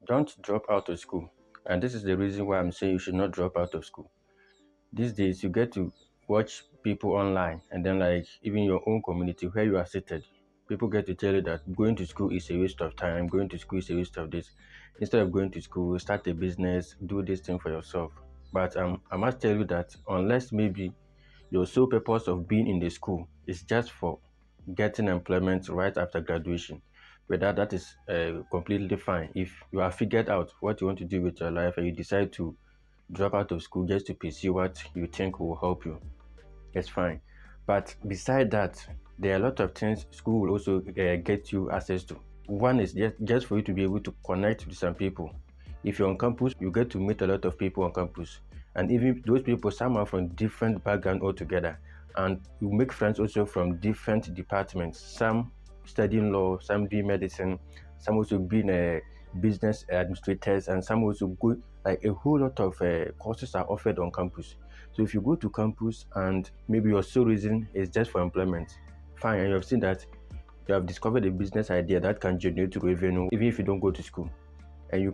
Don't drop out of school. And this is the reason why I'm saying you should not drop out of school. These days, you get to watch people online, and then, like, even your own community where you are seated, people get to tell you that going to school is a waste of time, going to school is a waste of this. Instead of going to school, start a business, do this thing for yourself. But I must tell you that unless maybe your sole purpose of being in the school is just for getting employment right after graduation, whether that is completely fine. If you have figured out what you want to do with your life and you decide to drop out of school just to pursue what you think will help you, it's fine. But beside that, there are a lot of things school will also get you access to. One is just for you to be able to connect with some people. If you're on campus, you get to meet a lot of people on campus. And even those people, some are from different background altogether. And you make friends also from different departments. Some studying law, some doing medicine, some also being business administrators, and some also go, like, a whole lot of courses are offered on campus. So if you go to campus and maybe your sole reason is just for employment, fine, and you have seen that you have discovered a business idea that can generate revenue even if you don't go to school, and you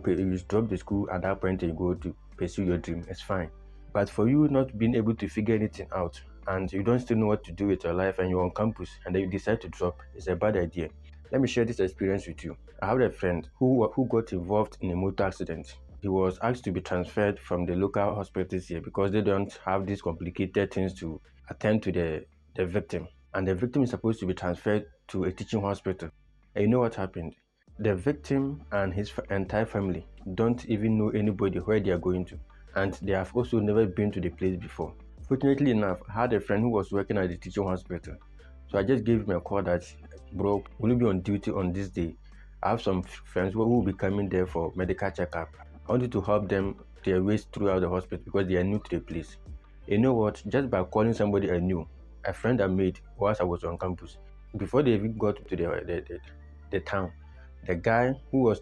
drop the school at that point and you go to pursue your dream, it's fine. But for you not being able to figure anything out and you don't still know what to do with your life and you're on campus and then you decide to drop, it's a bad idea. Let me share this experience with you. I have a friend who got involved in a motor accident. He was asked to be transferred from the local hospitals here because they don't have these complicated things to attend to the victim. And the victim is supposed to be transferred to a teaching hospital. And you know what happened? The victim and his entire family don't even know anybody where they are going to, and they have also never been to the place before. Fortunately enough, I had a friend who was working at the teaching hospital. So I just gave him a call that, bro, will you be on duty on this day? I have some friends who will be coming there for medical checkup. I wanted to help them their ways throughout the hospital because they are new to the place. You know what? Just by calling somebody I knew, a friend I made whilst I was on campus, before they even got to the town, the guy who was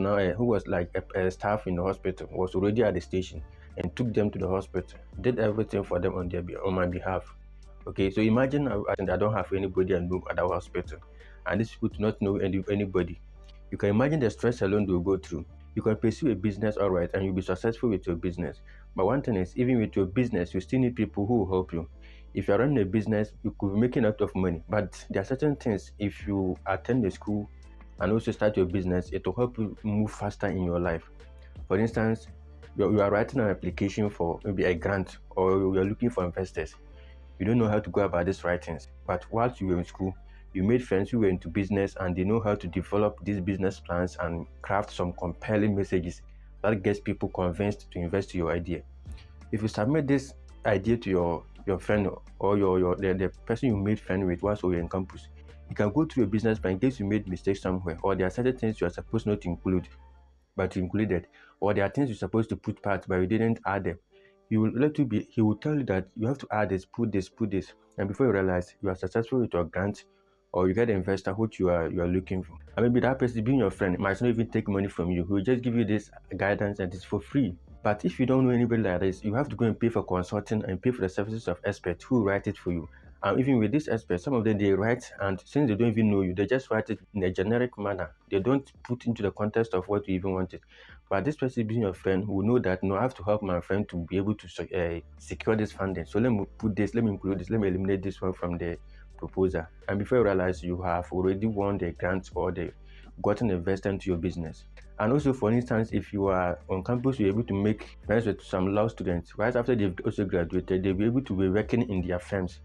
like a staff in the hospital was already at the station and took them to the hospital, did everything for them on my behalf. Okay, so imagine I don't have anybody I know at our hospital, and these people do not know anybody. You can imagine the stress alone they'll go through. You can pursue a business, all right, and you'll be successful with your business. But one thing is, even with your business, you still need people who will help you. If you're running a business, you could be making a lot of money, but there are certain things, if you attend the school and also start your business, it will help you move faster in your life. For instance, you are writing an application for maybe a grant, or you are looking for investors. You don't know how to go about these writings. But whilst you were in school, you made friends who were into business and they know how to develop these business plans and craft some compelling messages that gets people convinced to invest in your idea. If you submit this idea to your friend or the person you made friend with whilst you were in campus, you can go through your business plan in case you made mistakes somewhere, or there are certain things you are supposed not to include but you included, or there are things you're supposed to put part but you didn't add them. He will tell you that you have to add this, put this, and before you realize you are successful with your grant, or you get the investor which you are looking for. And maybe that person being your friend might not even take money from you. He will just give you this guidance and it's for free. But if you don't know anybody like this, you have to go and pay for consulting and pay for the services of experts who write it for you. And even with these experts, some of them they write, and since they don't even know you, they just write it in a generic manner. They don't put into the context of what you even wanted. But this person being your friend will know that, no, I have to help my friend to be able to secure this funding. So let me put this, let me include this, let me eliminate this one from the proposal. And before you realize, you have already won the grant or the gotten investor into your business. And also, for instance, if you are on campus, you're able to make friends with some law students. Right after they've also graduated, they'll be able to be working in their firms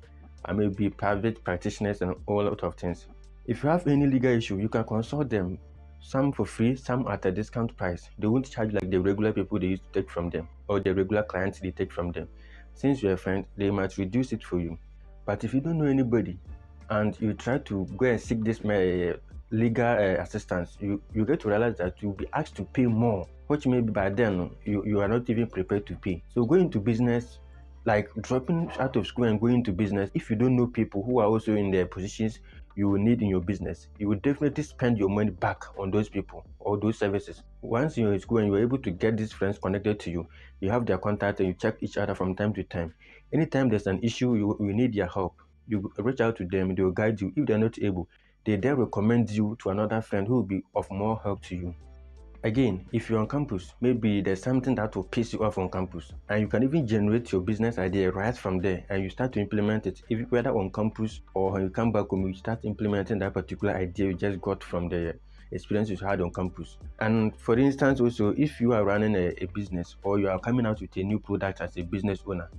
and maybe private practitioners and all lot of things. If you have any legal issue, you can consult them. Some for free, some at a discount price. They won't charge like the regular people they used to take from them or the regular clients they take from them. Since you're a friend, they might reduce it for you. But if you don't know anybody and you try to go and seek this legal assistance, you get to realize that you'll be asked to pay more, which maybe by then you are not even prepared to pay. So going to business, like dropping out of school and going into business, if you don't know people who are also in the positions you will need in your business, you will definitely spend your money back on those people or those services. Once you're in school and you're able to get these friends connected to you, you have their contact and you check each other from time to time. Anytime there's an issue, you need their help. You reach out to them, they will guide you. If they're not able, they then recommend you to another friend who will be of more help to you. Again, if you're on campus, maybe there's something that will piss you off on campus, and you can even generate your business idea right from there, and you start to implement it, if whether on campus or when you come back home, you start implementing that particular idea you just got from the experience you had on campus. And for instance, also, if you are running a business or you are coming out with a new product as a business owner,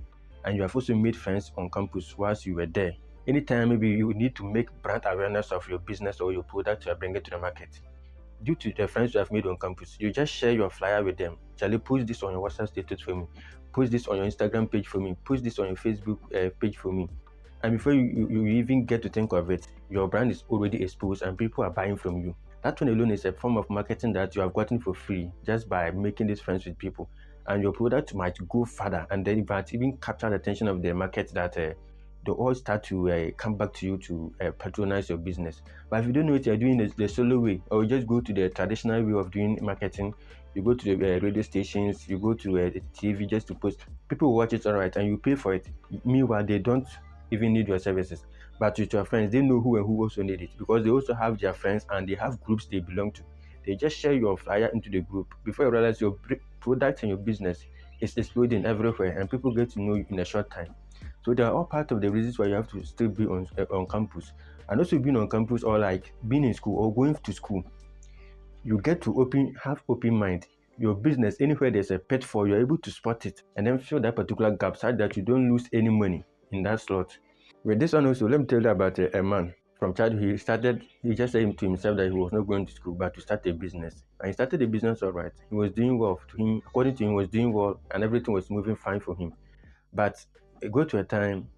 and you have also made friends on campus whilst you were there, anytime maybe you need to make brand awareness of your business or your product you are bringing to the market, due to the friends you have made on campus, you just share your flyer with them. Charlie, post this on your WhatsApp status for me. Post this on your Instagram page for me. Post this on your Facebook page for me. And before you even get to think of it, your brand is already exposed and people are buying from you. That one alone is a form of marketing that you have gotten for free just by making these friends with people. And your product might go further, and then it might even capture the attention of the market that they all start to come back to you to patronize your business. But if you don't know what you're doing the solo way, or you just go to the traditional way of doing marketing, you go to the radio stations, you go to TV just to post, people will watch it, all right, and you pay for it. Meanwhile, they don't even need your services. But with your friends, they know who and who also need it, because they also have their friends and they have groups they belong to. They just share your flyer into the group. Before you realize, your product and your business is exploding everywhere, and people get to know you in a short time. So they are all part of the reasons why you have to still be on campus. And also being on campus, or like being in school or going to school, you get to have open mind. Your business, anywhere there's a pitfall, you're able to spot it and then fill that particular gap so that you don't lose any money in that slot. With this one also, let me tell you about a man. From childhood, he just said to himself that he was not going to school, but to start a business. And he started a business all right. He was doing well. To him, according to him, he was doing well and everything was moving fine for him. But it got to a time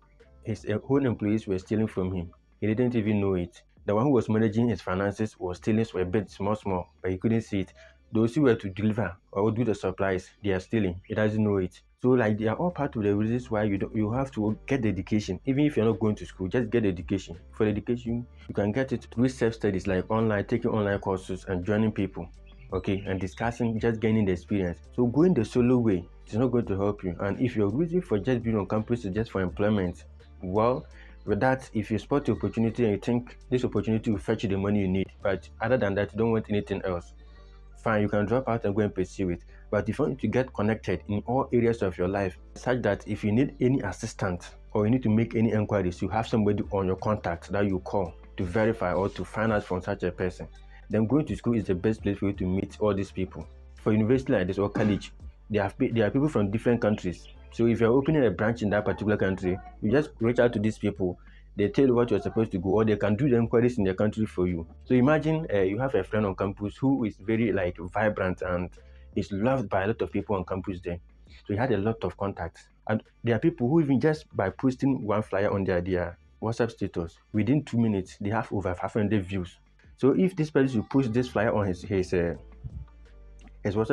his own employees were stealing from him. He didn't even know it. The one who was managing his finances was stealing a bit small, but he couldn't see it. Those who were to deliver or do the supplies, they are stealing. He doesn't know it. So like they are all part of the reasons why you have to get the education. Even if you're not going to school, just get the education. For the education, you can get it through self-studies like online, taking online courses and joining people. Okay, and discussing, just gaining the experience. So going the solo way is not going to help you. And if your reason for just being on campus is just for employment, well, with that, if you spot the opportunity and you think this opportunity will fetch you the money you need, but other than that, you don't want anything else, fine, you can drop out and go and pursue it. But if you want to get connected in all areas of your life, such that if you need any assistance or you need to make any inquiries, you have somebody on your contact that you call to verify or to find out from such a person, then going to school is the best place for you to meet all these people. For university like this or college, there are people from different countries. So if you're opening a branch in that particular country, you just reach out to these people. They tell you what you're supposed to go, or they can do the inquiries in their country for you. So imagine you have a friend on campus who is very like vibrant and is loved by a lot of people on campus there. So he had a lot of contacts. And there are people who even just by posting one flyer on their WhatsApp status, within 2 minutes, they have over 500 views. So if this person should push this flyer on his WhatsApp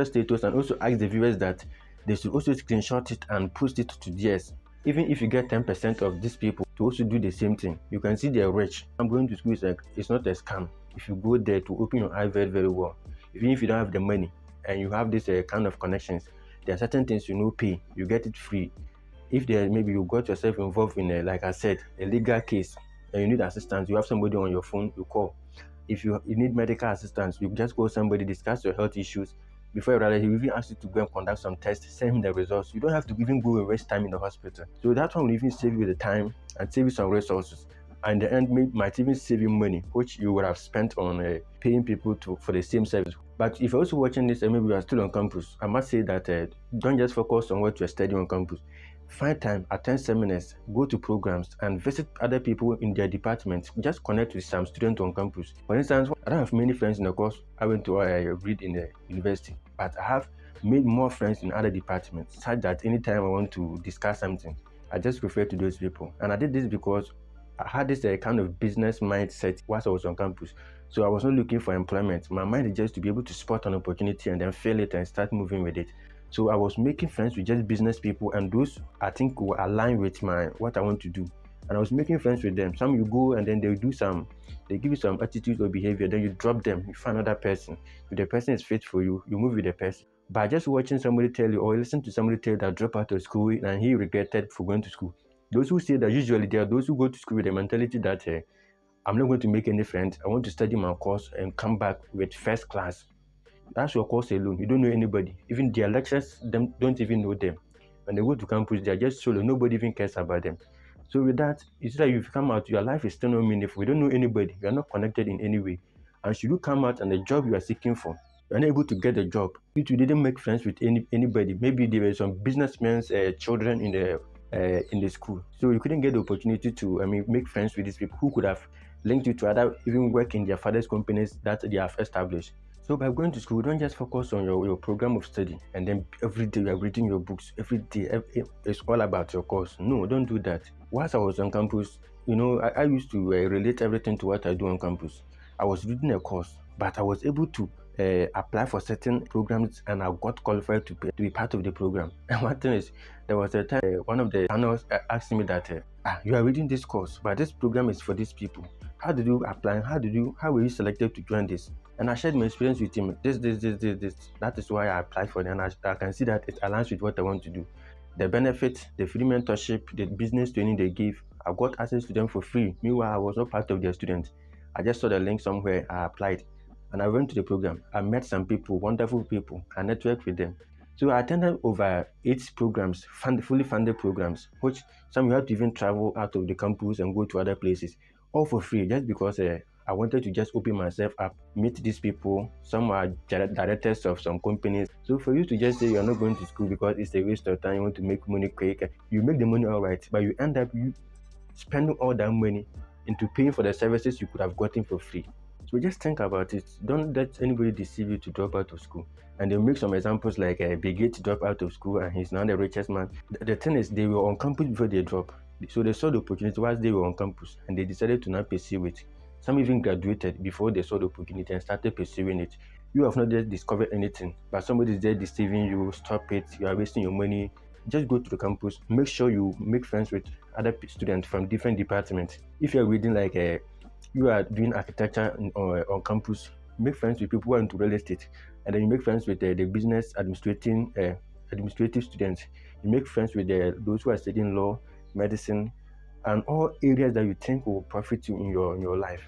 status and also ask the viewers that they should also screenshot it and post it to theirs. Even if you get 10% of these people to also do the same thing, you can see they're rich. I'm going to school is like, it's not a scam. If you go there to open your eye very, very well, even if you don't have the money and you have this kind of connections, there are certain things you know pay, you get it free. If there maybe you got yourself involved in like I said, a legal case and you need assistance, you have somebody on your phone, you call. If you need medical assistance, you just call somebody, discuss your health issues. Before you realize, he will even ask you to go and conduct some tests, send him the results. You don't have to even go and waste time in the hospital. So that one will even save you the time and save you some resources. And the end might even save you money, which you would have spent on paying people for the same service. But if you're also watching this and maybe you are still on campus, I must say that don't just focus on what you're studying on campus. Find time, attend seminars, go to programs, and visit other people in their departments. Just connect with some students on campus. For instance, I don't have many friends in the course I went to read in the university, but I have made more friends in other departments, such that anytime I want to discuss something, I just refer to those people. And I did this because I had this kind of business mindset whilst I was on campus. So I was not looking for employment. My mind is just to be able to spot an opportunity and then fill it and start moving with it. So I was making friends with just business people, and those I think will align with what I want to do. And I was making friends with them. Some you go and then they give you some attitude or behavior, then you drop them, you find another person. If the person is fit for you, you move with the person. By just watching somebody tell you or listen to somebody tell you that drop out of school and he regretted for going to school. Those who say that, usually there are those who go to school with the mentality that I'm not going to make any friends. I want to study my course and come back with first class. That's your course alone. You don't know anybody. Even their lecturers them don't even know them. When they go to campus, they're just solo. Nobody even cares about them. So with that, it's like you've come out, your life is still not meaningful. You don't know anybody. You are not connected in any way. And should you come out and the job you are seeking for, you're not able to get a job. You two didn't make friends with anybody. Maybe there were some businessmen's children in the school, so you couldn't get the opportunity to, I mean, make friends with these people who could have linked you to other, even work in their father's companies that they have established. So by going to school, don't just focus on your program of study and then every day you are reading your books. Every day it's all about your course. No, don't do that. Whilst I was on campus, I used to relate everything to what I do on campus. I was reading a course, but I was able to apply for certain programs and I got qualified to be part of the program. And one thing is, there was a time one of the panels asked me that, you are reading this course, but this program is for these people. How did you apply? How were you selected to join this? And I shared my experience with him. This. That is why I applied for it. And I can see that it aligns with what I want to do. The benefit, the free mentorship, the business training they give, I got access to them for free. Meanwhile, I was not part of their students. I just saw the link somewhere, I applied. And I went to the program. I met some people, wonderful people. I networked with them. So I attended over 8 programs, fully funded programs, which some you have to even travel out of the campus and go to other places, all for free, just because I wanted to just open myself up, meet these people. Some are directors of some companies. So for you to just say you're not going to school because it's a waste of time, you want to make money quick, you make the money all right, but you end up spending all that money into paying for the services you could have gotten for free. So just think about it. Don't let anybody deceive you to drop out of school. And they'll make some examples like Bill Gates dropped out of school and he's now the richest man. The thing is, they were on campus before they dropped. So they saw the opportunity whilst they were on campus and they decided to not pursue it. Some even graduated before they saw the opportunity and started pursuing it. You have not yet discovered anything, but somebody is there deceiving you. Stop it. You are wasting your money. Just go to the campus. Make sure you make friends with other students from different departments. If you're reading like you are doing architecture on campus, make friends with people who are into real estate, and then you make friends with the business administrative students. You make friends with those who are studying law, medicine, and all areas that you think will profit you in your life.